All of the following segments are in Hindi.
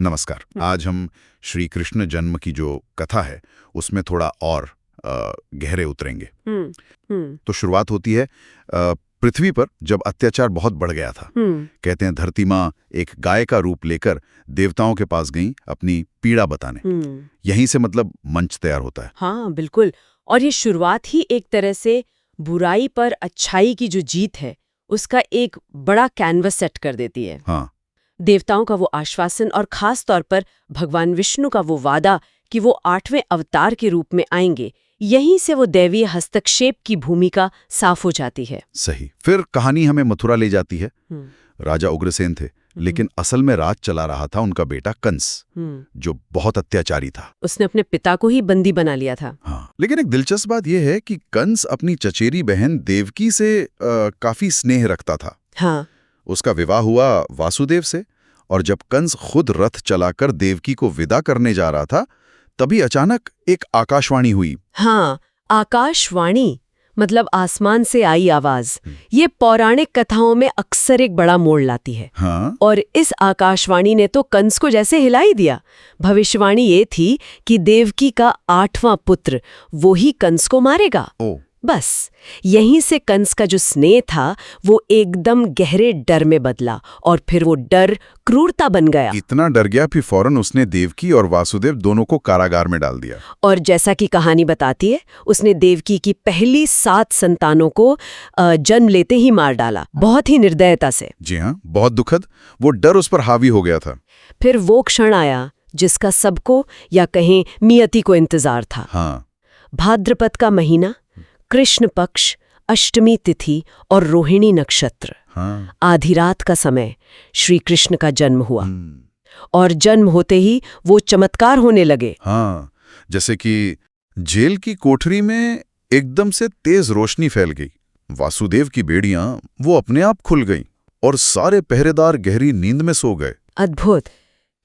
नमस्कार। आज हम श्री कृष्ण जन्म की जो कथा है उसमें थोड़ा और गहरे उतरेंगे। तो शुरुआत होती है पृथ्वी पर जब अत्याचार बहुत बढ़ गया था। कहते हैं धरती माँ एक गाय का रूप लेकर देवताओं के पास गईं अपनी पीड़ा बताने। यहीं से मतलब मंच तैयार होता है। हाँ बिल्कुल। और ये शुरुआत ही एक तरह से बुराई पर अच्छाई की जो जीत है उसका एक बड़ा कैनवस सेट कर देती है। हाँ, देवताओं का वो आश्वासन और खास तौर पर भगवान विष्णु का वो वादा कि वो 8वें अवतार के रूप में आएंगे, यहीं से वो दैवीय हस्तक्षेप की भूमिका साफ हो जाती है। सही। फिर कहानी हमें मथुरा ले जाती है। राजा उग्रसेन थे, लेकिन असल में राज चला रहा था उनका बेटा कंस, जो बहुत अत्याचारी था। उसने अपने पिता को ही बंदी बना लिया था। हाँ, लेकिन एक दिलचस्प बात यह है कि कंस अपनी चचेरी बहन देवकी से काफी स्नेह रखता था। हाँ, उसका विवाह हुआ वासुदेव से, और जब कंस खुद रथ चलाकर देवकी को विदा करने जा रहा था तभी अचानक एक आकाशवाणी हुई। हाँ, आकाशवाणी मतलब आसमान से आई आवाज। ये पौराणिक कथाओं में अक्सर एक बड़ा मोड़ लाती है। हाँ? और इस आकाशवाणी ने तो कंस को जैसे हिला ही दिया। भविष्यवाणी ये थी कि देवकी का 8वां पुत्र वो ही कंस को मारेगा। ओ, बस यहीं से कंस का जो स्नेह था वो एकदम गहरे डर में बदला, और फिर वो डर क्रूरता बन गया। इतना डर गया फिर फौरन उसने देवकी और वासुदेव दोनों को कारागार में डाल दिया। और जैसा कि कहानी बताती है, उसने देवकी की पहली 7 संतानों को जन्म लेते ही मार डाला, बहुत ही निर्दयता से। जी हाँ, बहुत दुखद। वो डर उस पर हावी हो गया था। फिर वो क्षण आया जिसका सबको या कहें नियति को इंतजार था। हाँ। भाद्रपद का महीना, कृष्ण पक्ष, अष्टमी तिथि और रोहिणी नक्षत्र। हाँ। आधी रात का समय श्री कृष्ण का जन्म हुआ। और जन्म होते ही वो चमत्कार होने लगे। हाँ, जैसे कि जेल की कोठरी में एकदम से तेज रोशनी फैल गई, वासुदेव की बेड़ियां वो अपने आप खुल गईं और सारे पहरेदार गहरी नींद में सो गए। अद्भुत।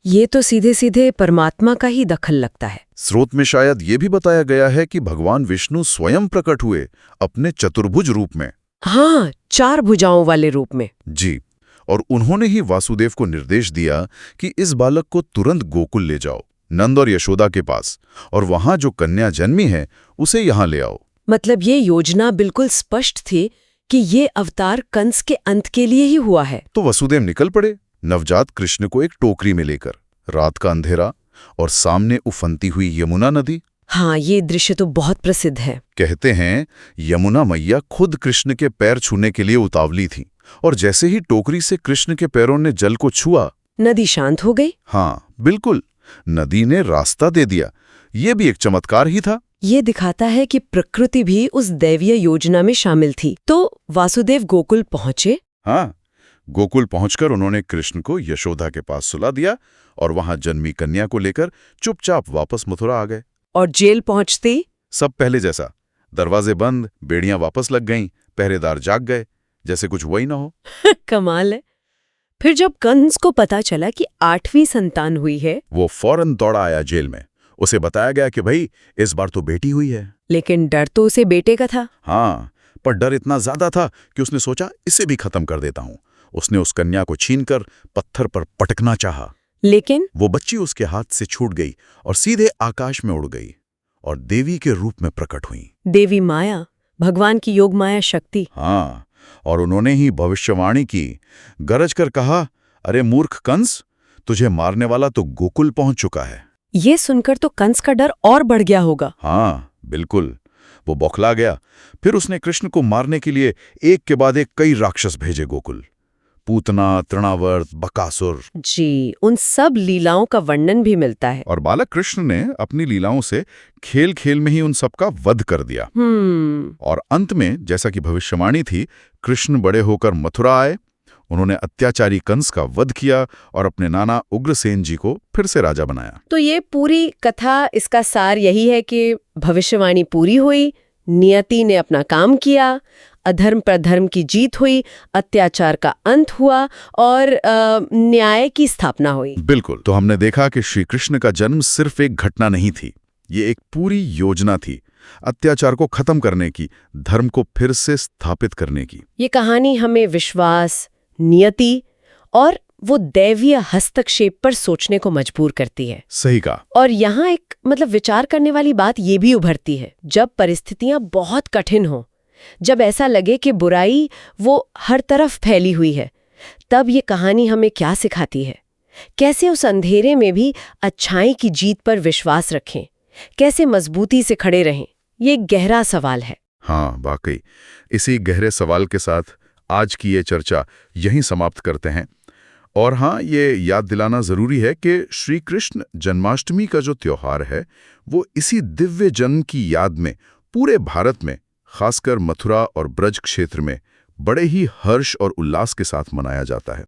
ये तो सीधे सीधे परमात्मा का ही दखल लगता है। स्रोत में शायद ये भी बताया गया है कि भगवान विष्णु स्वयं प्रकट हुए अपने चतुर्भुज रूप में। हाँ, 4 भुजाओं वाले रूप में। जी, और उन्होंने ही वासुदेव को निर्देश दिया कि इस बालक को तुरंत गोकुल ले जाओ, नंद और यशोदा के पास, और वहां जो कन्या जन्मी है उसे यहां ले आओ। मतलब ये योजना बिल्कुल स्पष्ट थी कि ये अवतार कंस के अंत के लिए ही हुआ है। तो वसुदेव निकल पड़े नवजात कृष्ण को एक टोकरी में लेकर। रात का अंधेरा और सामने उफनती हुई यमुना नदी। हाँ, ये दृश्य तो बहुत प्रसिद्ध है। कहते हैं यमुना मैया खुद कृष्ण के पैर छूने के लिए उतावली थी, और जैसे ही टोकरी से कृष्ण के पैरों ने जल को छुआ, नदी शांत हो गई। हाँ बिल्कुल, नदी ने रास्ता दे दिया। ये भी एक चमत्कार ही था। ये दिखाता है कि प्रकृति भी उस दैवीय योजना में शामिल थी। तो वासुदेव गोकुल पहुंचे। हाँ, गोकुल पहुंचकर उन्होंने कृष्ण को यशोदा के पास सुला दिया और वहां जन्मी कन्या को लेकर चुपचाप वापस मथुरा आ गए। और जेल पहुंचते सब पहले जैसा, दरवाजे बंद, बेड़ियां वापस लग गईं, पहरेदार जाग गए, जैसे कुछ वही ना हो। कमाल है। फिर जब कंस को पता चला कि 8वीं संतान हुई है, वो फौरन दौड़ा आया जेल में। उसे बताया गया कि भाई इस बार तो बेटी हुई है। लेकिन डर तो उसे बेटे का था। हाँ, पर डर इतना ज्यादा था कि उसने सोचा इसे भी खत्म कर देता हूं। उसने उस कन्या को छीनकर पत्थर पर पटकना चाहा, लेकिन वो बच्ची उसके हाथ से छूट गई और सीधे आकाश में उड़ गई और देवी के रूप में प्रकट हुई। देवी माया, भगवान की योग माया शक्ति। हाँ, और उन्होंने ही भविष्यवाणी की, गरज कर कहा, अरे मूर्ख कंस, तुझे मारने वाला तो गोकुल पहुंच चुका है। ये सुनकर तो कंस का डर और बढ़ गया होगा। हाँ बिल्कुल, वो बौखला गया। फिर उसने कृष्ण को मारने के लिए एक के बाद एक कई राक्षस भेजे गोकुल। पूतना, तृणावर्त, बकासुर। जी, उन सब लीलाओं का वर्णन भी मिलता है। और बालक कृष्ण ने अपनी लीलाओं से खेल खेल में ही उन सबका वध कर दिया। और अंत में, जैसा कि भविष्यवाणी थी, कृष्ण बड़े होकर मथुरा आए। उन्होंने अत्याचारी कंस का वध किया और अपने नाना उग्रसेन जी को फिर से राजा बनाया। तो ये पूरी कथा, इसका सार यही है कि भविष्यवाणी पूरी हुई, नियति ने अपना काम किया, अधर्म पर धर्म की जीत हुई, अत्याचार का अंत हुआ और न्याय की स्थापना हुई। बिल्कुल। तो हमने देखा कि श्री कृष्ण का जन्म सिर्फ एक घटना नहीं थी, ये एक पूरी योजना थी, अत्याचार को खत्म करने की, धर्म को फिर से स्थापित करने की। ये कहानी हमें विश्वास, नियति और वो दैवीय हस्तक्षेप पर सोचने को मजबूर करती है। सही कहा। और यहाँ एक विचार करने वाली बात ये भी उभरती है, जब परिस्थितियां बहुत कठिन हो, जब ऐसा लगे कि बुराई वो हर तरफ फैली हुई है, तब ये कहानी हमें क्या सिखाती है? कैसे उस अंधेरे में भी अच्छाई की जीत पर विश्वास रखें, कैसे मजबूती से खड़े रहें? ये एक गहरा सवाल है। हाँ, वाकई। इसी गहरे सवाल के साथ आज की ये चर्चा यहीं समाप्त करते हैं। और हाँ, ये याद दिलाना जरूरी है कि श्री कृष्ण जन्माष्टमी का जो त्योहार है, वो इसी दिव्य जन्म की याद में पूरे भारत में, खासकर मथुरा और ब्रज क्षेत्र में, बड़े ही हर्ष और उल्लास के साथ मनाया जाता है।